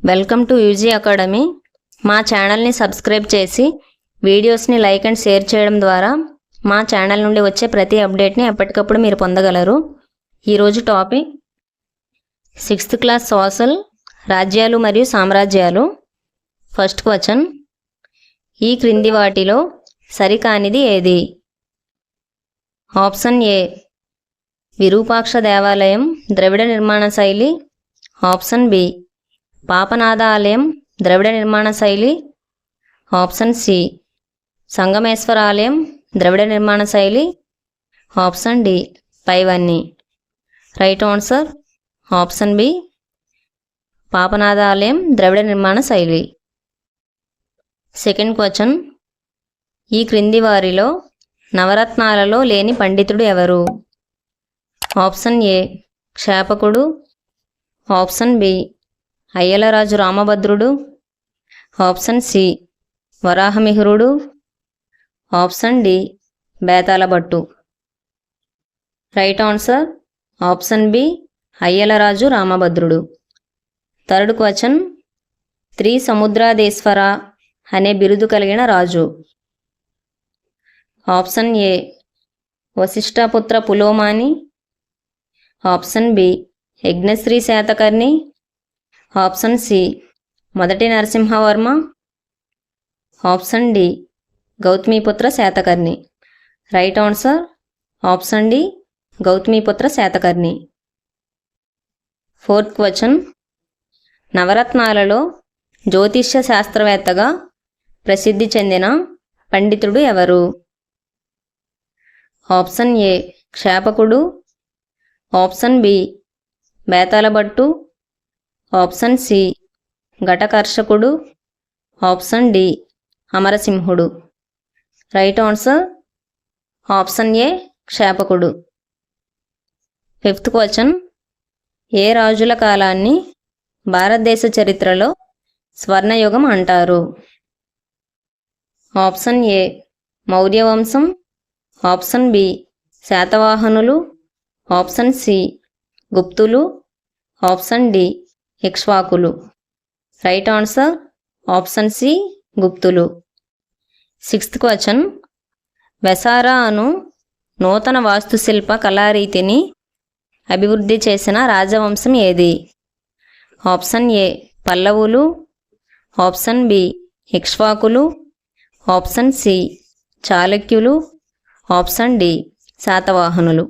Welcome to UG academy. మా ఛానల్ని subscribe చేసి వీడియోస్ని లైక్ అండ్ షేర్ చేయడం ద్వారా మా ఛానల్ నుండి వచ్చే ప్రతి అప్డేట్ని ఎప్పటికప్పుడు మీరు పొందగలరు. ఈరోజు టాపిక్ 6th క్లాస్ సోషల్, రాజ్యాలు మరియు సామ్రాజ్యాలు. ఫస్ట్ క్వశ్చన్, ఈ క్రింది వాటిలో సరికానిది ఏది? ఆప్షన్ ఏ విరూపాక్ష దేవాలయం, ద్రవిడ నిర్మాణ శైలి. ఆప్షన్ బి పాపనాథ ఆలయం, ద్రవిడ నిర్మాణ శైలి. ఆప్షన్ సి సంగమేశ్వర ఆలయం, ద్రవిడ నిర్మాణ శైలి. ఆప్షన్ డి పైవన్నీ. రైట్ ఆన్సర్ ఆప్షన్ బి పాపనాథ ఆలయం, ద్రవిడ నిర్మాణ శైలి. సెకండ్ క్వశ్చన్, ఈ క్రింది వారిలో నవరత్నాలలో లేని పండితుడు ఎవరు? ఆప్షన్ ఏ క్షేపకుడు. ఆప్షన్ బి అయ్యలరాజు రామభద్రుడు. ఆప్షన్ సి వరాహమిహిరుడు. ఆప్షన్ డి బేతాళభట్టు. Right answer option B Ayyalaraju రామభద్రుడు. థర్డ్ క్వశ్చన్, త్రిసముద్రాధీశ్వర అనే బిరుదు కలిగిన రాజు. Option A Vasishthaputra Pulomani. Option B Yajnashri Satakarni. Option C మొదటి Narasimhavarma. Option D Gautamiputra Satakarni. Right answer option D Gautamiputra Satakarni. Fourth question, నవరత్నాలలో జ్యోతిష్య శాస్త్రవేత్తగా ప్రసిద్ధి చెందిన పండితుడు ఎవరు? ఆప్షన్ ఏ క్షేపకుడు. ఆప్షన్ బి బేతాళభట్టు. Option C ఘటకర్షకుడు. ఆప్షన్ డి అమరసింహుడు. రైట్ ఆన్సర్ ఆప్షన్ ఏ క్షేపకుడు. ఫిఫ్త్ క్వశ్చన్, ఏ రాజుల కాలాన్ని భారతదేశ చరిత్రలో స్వర్ణయుగం అంటారు? ఆప్షన్ ఏ మౌర్యవంశం. ఆప్షన్ బి శాతవాహనులు. ఆప్షన్ సి గుప్తులు. ఆప్షన్ డి ఇక్ష్వాకులు. రైట్ ఆన్సర్ ఆప్షన్ సి గుప్తులు. సిక్స్త్ క్వశ్చన్, వెసారా అను నూతన వాస్తుశిల్ప కళారీతిని అభివృద్ధి చేసిన రాజవంశం ఏది? ఆప్షన్ ఏ పల్లవులు. ఆప్షన్ బి ఇక్ష్వాకులు. ఆప్షన్ సి చాళుక్యులు. ఆప్షన్ డి శాతవాహనులు.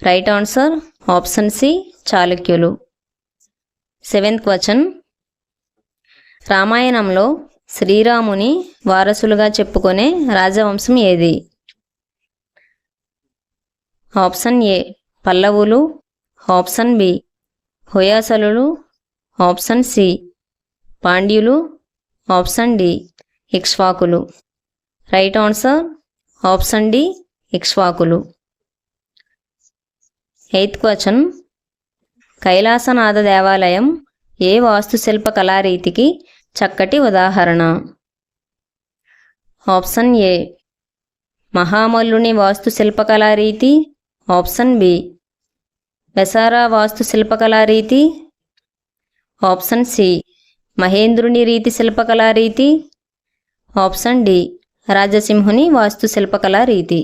రైట్ ఆన్సర్ ఆప్షన్ సి చాళుక్యులు. సెవెంత్ క్వశ్చన్, రామాయణంలో శ్రీరాముని వారసులుగా చెప్పుకునే రాజవంశం ఏది? ఆప్షన్ ఏ పల్లవులు. ఆప్షన్ బి హోయసలులు. ఆప్షన్ సి పాండ్యులు. ఆప్షన్ డి ఇక్ష్వాకులు. రైట్ ఆన్సర్ ఆప్షన్ డి ఇక్ష్వాకులు. ఎయిత్ క్వశ్చన్, కైలాసనాథ దేవాలయం ఏ వాస్తుశిల్ప కళారీతికి చక్కటి ఉదాహరణ? ఆప్షన్ ఏ మహామల్లుని వాస్తుశిల్ప కళారీతి. ఆప్షన్ బి వెసారా వాస్తుశిల్ప కళారీతి. ఆప్షన్ సి మహేంద్రుని రీతి శిల్పకళారీతి. ఆప్షన్ డి రాజసింహుని వాస్తుశిల్పకళారీతి.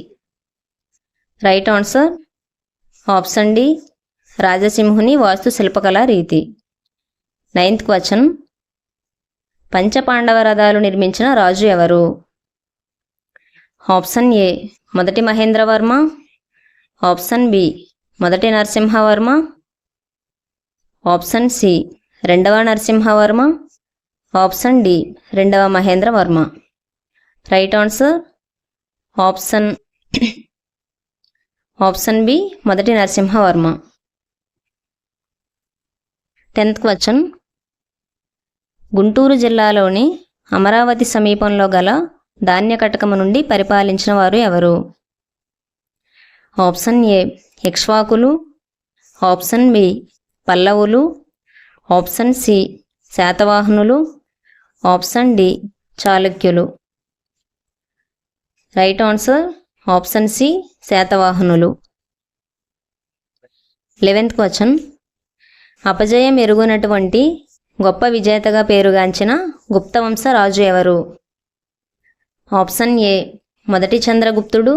రైట్ ఆన్సర్ ఆప్షన్ డి రాజసింహుని వాస్తుశిల్పకళారీతి. నైన్త్ క్వశ్చన్, పంచపాండవ రథాలు నిర్మించిన రాజు ఎవరు? ఆప్షన్ ఏ మొదటి మహేంద్రవర్మ. ఆప్షన్ బి మొదటి నరసింహవర్మ. ఆప్షన్ సి రెండవ నరసింహవర్మ. ఆప్షన్ డి రెండవ Mahendravarma. Right answer option B మొదటి నరసింహవర్మ. 10th క్వశ్చన్, గుంటూరు జిల్లాలోని అమరావతి సమీపంలో గల ధాన్యకటకము నుండి పరిపాలించిన వారు ఎవరు? ఆప్షన్ ఏ ఇక్ష్వాకులు. ఆప్షన్ బి పల్లవులు. ఆప్షన్ సి శాతవాహనులు. ఆప్షన్ డి చాళుక్యులు. రైట్ ఆన్సర్ ఆప్షన్ సి శాతవాహనులు. 11th క్వశ్చన్, అపజయం ఎరుగునటువంటి గొప్ప విజేతగా పేరుగాంచిన గుప్తవంశ రాజు ఎవరు? ఆప్షన్ ఏ మొదటి చంద్రగుప్తుడు,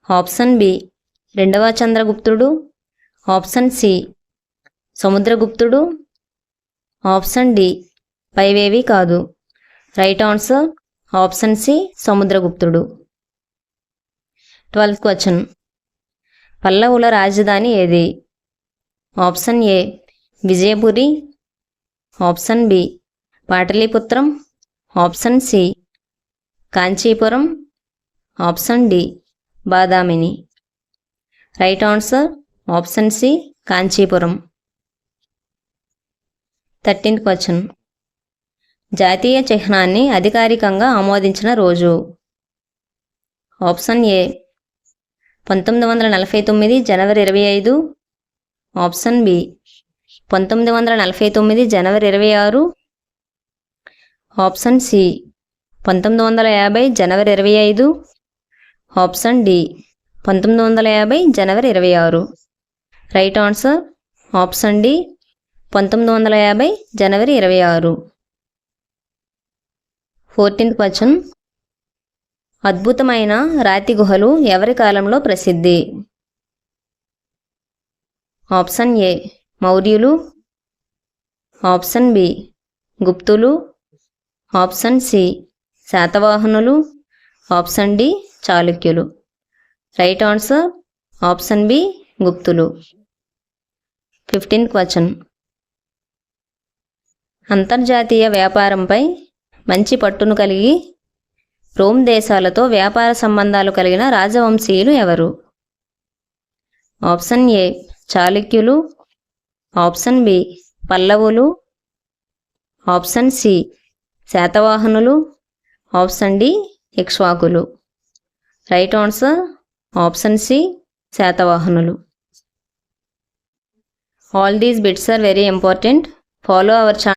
ఆప్షన్ బి రెండవ చంద్రగుప్తుడు, ఆప్షన్ సి సముద్రగుప్తుడు, ఆప్షన్ డి పైవేవి కాదు. రైట్ ఆన్సర్ ఆప్షన్ సి సముద్రగుప్తుడు. 12th question. పల్లవుల రాజధాని ఏది? Option A Vijayapuri, option B పాటలీపుత్రం, option C Kanchipuram, option D బాదామిని. Right answer option C Kanchipuram. 13th question. జాతీయ చిహ్నాన్ని అధికారికంగా ఆమోదించిన రోజు? ఆప్షన్ ఏ 1949 జనవరి 25, ఆప్షన్ బి 1949 జనవరి 26, ఆప్షన్ సి 1950 జనవరి 25, ఆప్షన్ డి 1950 జనవరి 26. రైట్ ఆన్సర్ ఆప్షన్ డి 1950 జనవరి 26. 14th question. అద్భుతమైన రాతి గుహలు ఎవరి కాలంలో ప్రసిద్ధి? ఆప్షన్ ఏ మౌర్యులు, ఆప్షన్ బి గుప్తులు, ఆప్షన్ సి శాతవాహనులు, ఆప్షన్ డి చాళుక్యులు. రైట్ ఆన్సర్ ఆప్షన్ బి గుప్తులు. 15th question. అంతర్జాతీయ వ్యాపారంపై మంచి పట్టును కలిగి రోమ్ దేశాలతో వ్యాపార సంబంధాలు కలిగిన రాజవంశీయులు ఎవరు? ఆప్షన్ ఏ చాళుక్యులు, ఆప్షన్ బి పల్లవులు, ఆప్షన్ సి శాతవాహనులు, ఆప్షన్ డి ఇక్ష్వాకులు. రైట్ ఆన్సర్ ఆప్షన్ సి శాతవాహనులు. All these bits are very important. Follow our channel.